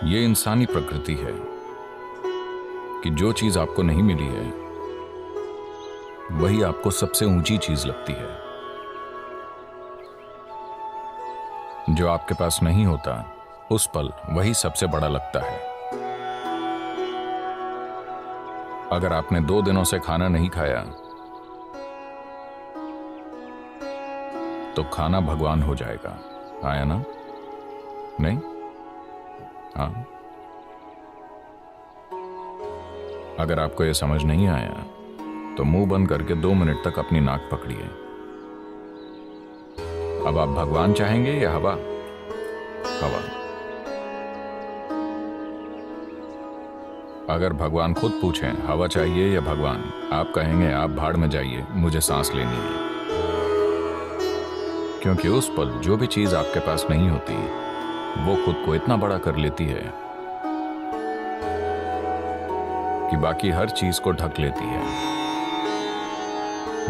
ये इंसानी प्रकृति है कि जो चीज आपको नहीं मिली है वही आपको सबसे ऊंची चीज लगती है। जो आपके पास नहीं होता उस पल वही सबसे बड़ा लगता है। अगर आपने 2 दिनों से खाना नहीं खाया तो खाना भगवान हो जाएगा, आया ना? नहीं? हाँ। अगर आपको यह समझ नहीं आया तो मुंह बंद करके 2 मिनट तक अपनी नाक पकड़िए। अब आप भगवान चाहेंगे या हवा? हवा। अगर भगवान खुद पूछें हवा चाहिए या भगवान, आप कहेंगे आप भाड़ में जाइए, मुझे सांस लेनी है। क्योंकि उस पल जो भी चीज आपके पास नहीं होती वो खुद को इतना बड़ा कर लेती है कि बाकी हर चीज को ढक लेती है।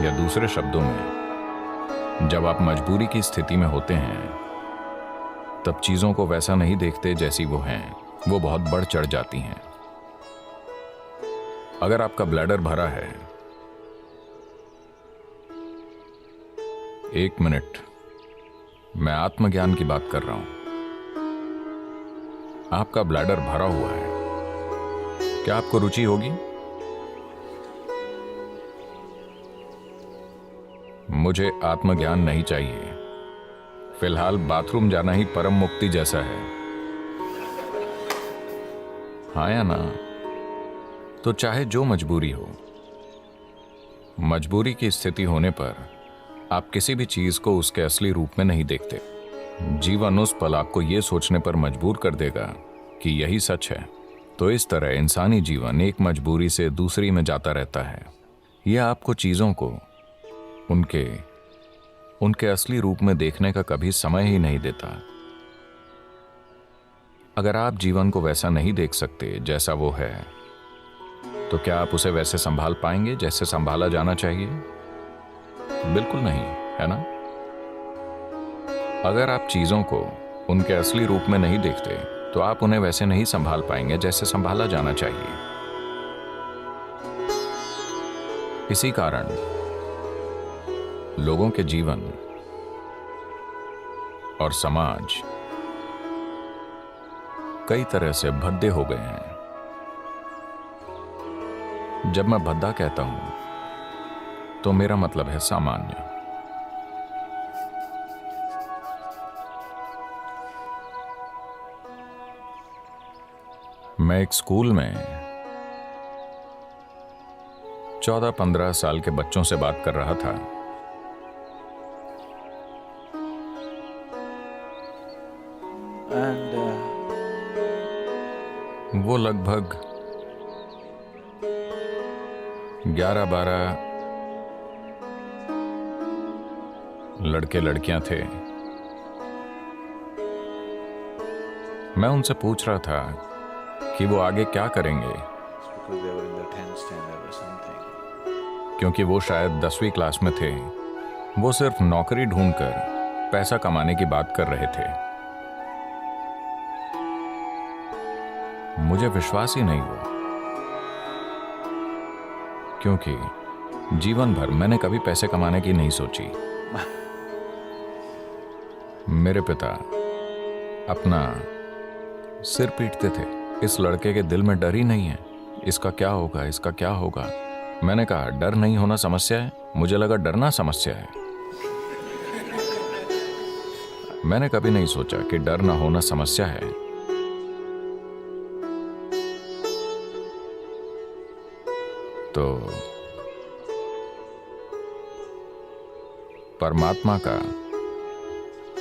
या दूसरे शब्दों में, जब आप मजबूरी की स्थिति में होते हैं तब चीजों को वैसा नहीं देखते जैसी वो हैं, वो बहुत बढ़ चढ़ जाती हैं। अगर आपका ब्लैडर भरा है, 1 मिनट, मैं आत्मज्ञान की बात कर रहा हूं। आपका ब्लैडर भरा हुआ है, क्या आपको रुचि होगी? मुझे आत्मज्ञान नहीं चाहिए। फिलहाल बाथरूम जाना ही परम मुक्ति जैसा है, हाँ या ना? तो चाहे जो मजबूरी हो, मजबूरी की स्थिति होने पर आप किसी भी चीज को उसके असली रूप में नहीं देखते। जीवन उस पल आपको यह सोचने पर मजबूर कर देगा कि यही सच है। तो इस तरह इंसानी जीवन एक मजबूरी से दूसरी में जाता रहता है। यह आपको चीजों को उनके असली रूप में देखने का कभी समय ही नहीं देता। अगर आप जीवन को वैसा नहीं देख सकते जैसा वो है, तो क्या आप उसे वैसे संभाल पाएंगे जैसे संभाला जाना चाहिए? बिल्कुल नहीं, है ना? अगर आप चीजों को उनके असली रूप में नहीं देखते तो आप उन्हें वैसे नहीं संभाल पाएंगे जैसे संभाला जाना चाहिए। इसी कारण लोगों के जीवन और समाज कई तरह से भद्दे हो गए हैं। जब मैं भद्दा कहता हूं तो मेरा मतलब है सामान्य। मैं एक स्कूल में 14-15 साल के बच्चों से बात कर रहा था। वो लगभग 11-12 लड़के लड़कियां थे। मैं उनसे पूछ रहा था कि वो आगे क्या करेंगे, क्योंकि वो शायद 10वीं क्लास में थे। वो सिर्फ नौकरी ढूंढकर पैसा कमाने की बात कर रहे थे। मुझे विश्वास ही नहीं हुआ, क्योंकि जीवन भर मैंने कभी पैसे कमाने की नहीं सोची। मेरे पिता अपना सिर पीटते थे, इस लड़के के दिल में डर ही नहीं है, इसका क्या होगा, इसका क्या होगा। मैंने कहा डर नहीं होना समस्या है? मुझे लगा डरना समस्या है। मैंने कभी नहीं सोचा कि डर ना होना समस्या है। तो परमात्मा का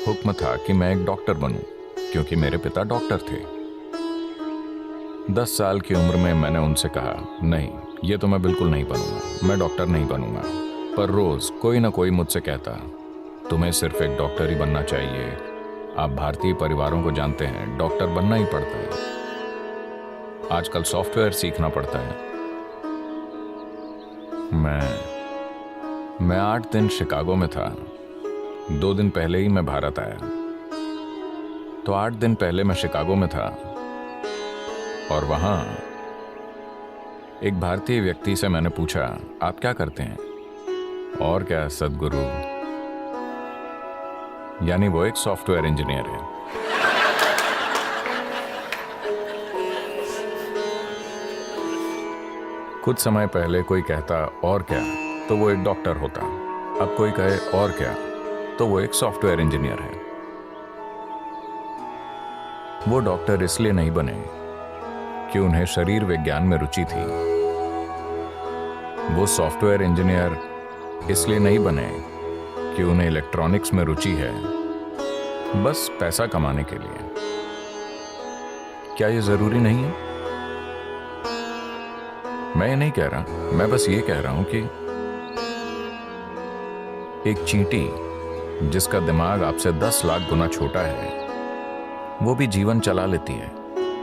हुक्म था कि मैं एक डॉक्टर बनूं, क्योंकि मेरे पिता डॉक्टर थे। 10 साल की उम्र में मैंने उनसे कहा नहीं, ये तो मैं बिल्कुल नहीं बनूंगा, मैं डॉक्टर नहीं बनूंगा। पर रोज कोई ना कोई मुझसे कहता तुम्हें सिर्फ एक डॉक्टर ही बनना चाहिए। आप भारतीय परिवारों को जानते हैं, डॉक्टर बनना ही पड़ता है। आजकल सॉफ्टवेयर सीखना पड़ता है। मैं 8 दिन शिकागो में था। 2 दिन पहले ही मैं भारत आया। तो 8 दिन पहले मैं शिकागो में था और वहां एक भारतीय व्यक्ति से मैंने पूछा, आप क्या करते हैं? और क्या सदगुरु, यानी वो एक सॉफ्टवेयर इंजीनियर है। कुछ समय पहले कोई कहता और क्या, तो वो एक डॉक्टर होता। अब कोई कहे और क्या, तो वो एक सॉफ्टवेयर इंजीनियर है। वो डॉक्टर इसलिए नहीं बने कि उन्हें शरीर विज्ञान में रुचि थी। वो सॉफ्टवेयर इंजीनियर इसलिए नहीं बने कि उन्हें इलेक्ट्रॉनिक्स में रुचि है, बस पैसा कमाने के लिए। क्या ये जरूरी नहीं है? मैं ये नहीं कह रहा, मैं बस ये कह रहा हूं कि एक चींटी जिसका दिमाग आपसे 10 लाख गुना छोटा है, वो भी जीवन चला लेती है।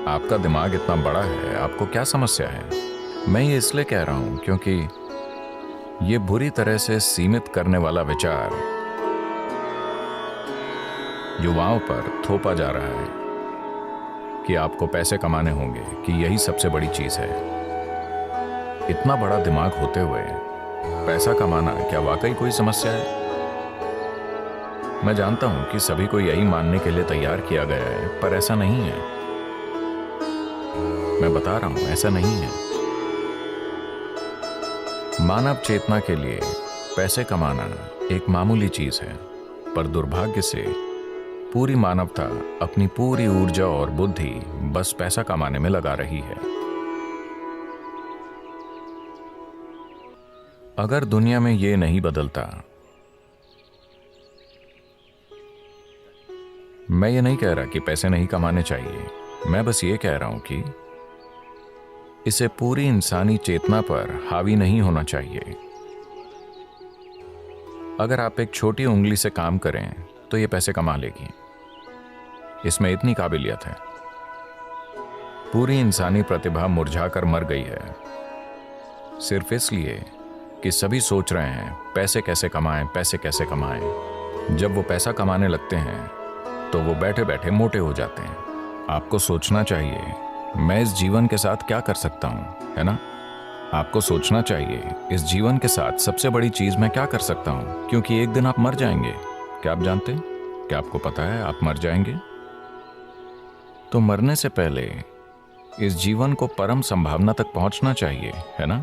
आपका दिमाग इतना बड़ा है, आपको क्या समस्या है? मैं ये इसलिए कह रहा हूं क्योंकि ये बुरी तरह से सीमित करने वाला विचार युवाओं पर थोपा जा रहा है कि आपको पैसे कमाने होंगे, कि यही सबसे बड़ी चीज है। इतना बड़ा दिमाग होते हुए पैसा कमाना क्या वाकई कोई समस्या है? मैं जानता हूं कि सभी को यही मानने के लिए तैयार किया गया है, पर ऐसा नहीं है। मैं बता रहा हूं, ऐसा नहीं है। मानव चेतना के लिए पैसे कमाना एक मामूली चीज है, पर दुर्भाग्य से पूरी मानवता अपनी पूरी ऊर्जा और बुद्धि बस पैसा कमाने में लगा रही है। अगर दुनिया में ये नहीं बदलता, मैं ये नहीं कह रहा कि पैसे नहीं कमाने चाहिए, मैं बस ये कह रहा हूं कि इसे पूरी इंसानी चेतना पर हावी नहीं होना चाहिए। अगर आप एक छोटी उंगली से काम करें तो ये पैसे कमा लेगी, इसमें इतनी काबिलियत है। पूरी इंसानी प्रतिभा मुरझाकर मर गई है, सिर्फ इसलिए कि सभी सोच रहे हैं पैसे कैसे कमाएं, पैसे कैसे कमाएं। जब वो पैसा कमाने लगते हैं तो वो बैठे बैठे मोटे हो जाते हैं। आपको सोचना चाहिए, मैं इस जीवन के साथ क्या कर सकता हूं, है ना? आपको सोचना चाहिए, इस जीवन के साथ सबसे बड़ी चीज मैं क्या कर सकता हूं, क्योंकि एक दिन आप मर जाएंगे। क्या आप जानते हैं? क्या आपको पता है आप मर जाएंगे? तो मरने से पहले इस जीवन को परम संभावना तक पहुंचना चाहिए, है ना?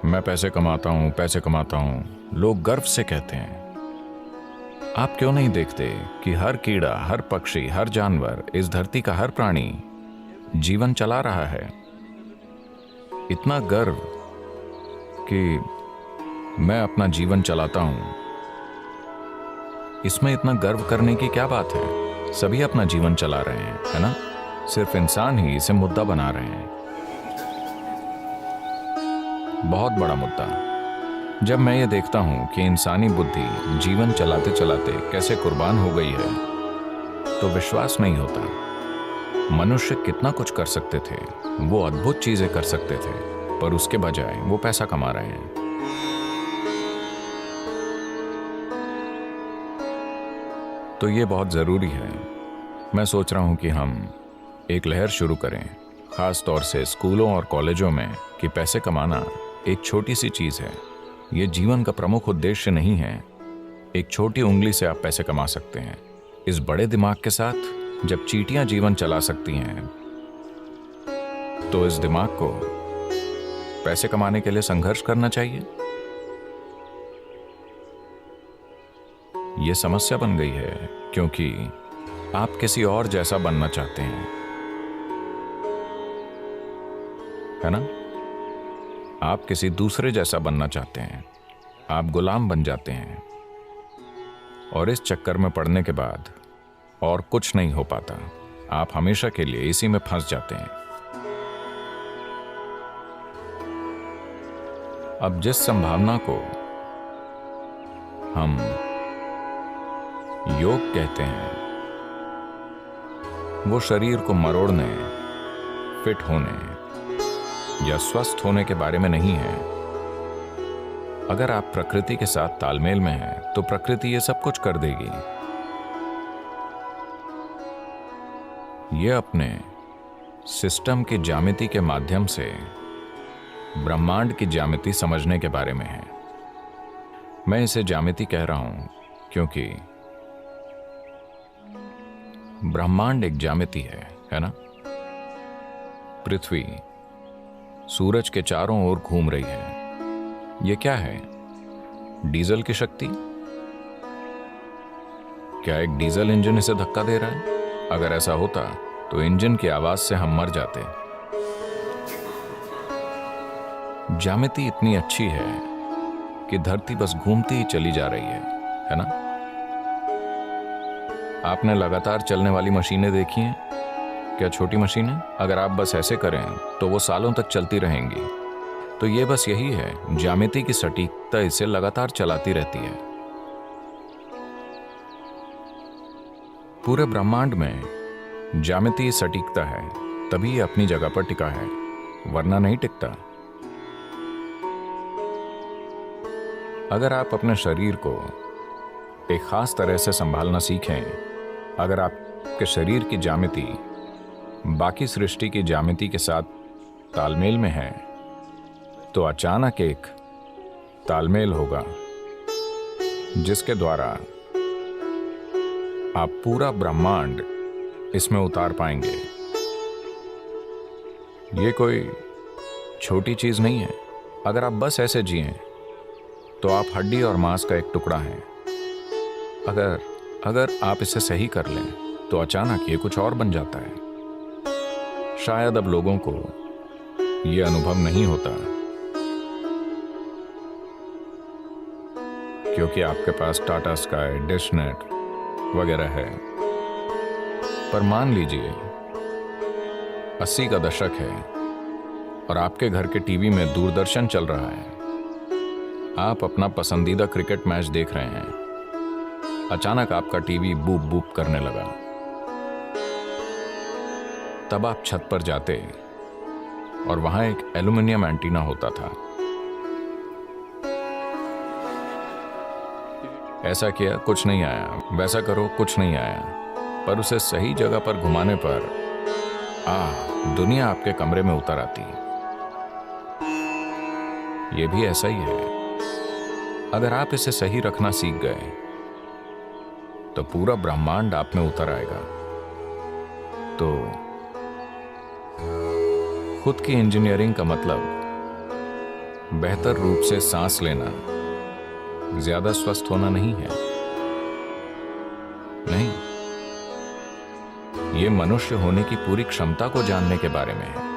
मैं पैसे कमाता हूं, पैसे कमाता हूं, लोग गर्व से कहते हैं। आप क्यों नहीं देखते कि हर कीड़ा, हर पक्षी, हर जानवर, इस धरती का हर प्राणी जीवन चला रहा है? इतना गर्व कि मैं अपना जीवन चलाता हूं, इसमें इतना गर्व करने की क्या बात है? सभी अपना जीवन चला रहे हैं, है ना? सिर्फ इंसान ही इसे मुद्दा बना रहे हैं। बहुत बड़ा मुद्दा। जब मैं ये देखता हूं कि इंसानी बुद्धि जीवन चलाते चलाते कैसे कुर्बान हो गई है, तो विश्वास नहीं होता। मनुष्य कितना कुछ कर सकते थे, वो अद्भुत चीजें कर सकते थे, पर उसके बजाय वो पैसा कमा रहे हैं। तो ये बहुत जरूरी है। मैं सोच रहा हूं कि हम एक लहर शुरू करें, खास तौर से स्कूलों और कॉलेजों में, कि पैसे कमाना एक छोटी सी चीज है। ये जीवन का प्रमुख उद्देश्य नहीं है। एक छोटी उंगली से आप पैसे कमा सकते हैं। इस बड़े दिमाग के साथ जब चींटियां जीवन चला सकती हैं, तो इस दिमाग को पैसे कमाने के लिए संघर्ष करना चाहिए। यह समस्या बन गई है क्योंकि आप किसी और जैसा बनना चाहते हैं, है ना? आप किसी दूसरे जैसा बनना चाहते हैं। आप गुलाम बन जाते हैं और इस चक्कर में पड़ने के बाद और कुछ नहीं हो पाता। आप हमेशा के लिए इसी में फंस जाते हैं। अब जिस संभावना को हम योग कहते हैं, वो शरीर को मरोड़ने, फिट होने या स्वस्थ होने के बारे में नहीं है। अगर आप प्रकृति के साथ तालमेल में हैं, तो प्रकृति ये सब कुछ कर देगी। ये अपने सिस्टम की ज्यामिति के माध्यम से ब्रह्मांड की ज्यामिति समझने के बारे में है। मैं इसे ज्यामिति कह रहा हूं क्योंकि ब्रह्मांड एक ज्यामिति है ना? पृथ्वी सूरज के चारों ओर घूम रही है। यह क्या है? डीजल की शक्ति? क्या एक डीजल इंजन इसे धक्का दे रहा है? अगर ऐसा होता तो इंजन की आवाज से हम मर जाते। ज्यामिति इतनी अच्छी है कि धरती बस घूमती ही चली जा रही है ना? आपने लगातार चलने वाली मशीनें देखी हैं? क्या छोटी मशीनें? अगर आप बस ऐसे करें तो वो सालों तक चलती रहेंगी। तो ये बस यही है, ज्यामिति की सटीकता इसे लगातार चलाती रहती है। पूरे ब्रह्मांड में ज्यामिति सटीकता है, तभी ये अपनी जगह पर टिका है, वरना नहीं टिकता। अगर आप अपने शरीर को एक खास तरह से संभालना सीखें, अगर आपके शरीर की ज्यामिति बाकी सृष्टि की ज्यामिति के साथ तालमेल में है, तो अचानक एक तालमेल होगा जिसके द्वारा आप पूरा ब्रह्मांड इसमें उतार पाएंगे। ये कोई छोटी चीज नहीं है। अगर आप बस ऐसे जिएं तो आप हड्डी और मांस का एक टुकड़ा हैं। अगर आप इसे सही कर लें तो अचानक ये कुछ और बन जाता है। शायद अब लोगों को ये अनुभव नहीं होता क्योंकि आपके पास टाटा स्काई, डिश नेट वगैरह है। पर मान लीजिए 80 का दशक है और आपके घर के टीवी में दूरदर्शन चल रहा है। आप अपना पसंदीदा क्रिकेट मैच देख रहे हैं। अचानक आपका टीवी बूप बूप करने लगा। तब आप छत पर जाते और वहां एक एल्युमिनियम एंटीना होता था। ऐसा किया, कुछ नहीं आया। वैसा करो, कुछ नहीं आया। पर उसे सही जगह पर घुमाने पर दुनिया आपके कमरे में उतर आती। यह भी ऐसा ही है। अगर आप इसे सही रखना सीख गए तो पूरा ब्रह्मांड आप में उतर आएगा। तो खुद की इंजीनियरिंग का मतलब बेहतर रूप से सांस लेना, ज्यादा स्वस्थ होना नहीं है। नहीं, ये मनुष्य होने की पूरी क्षमता को जानने के बारे में है।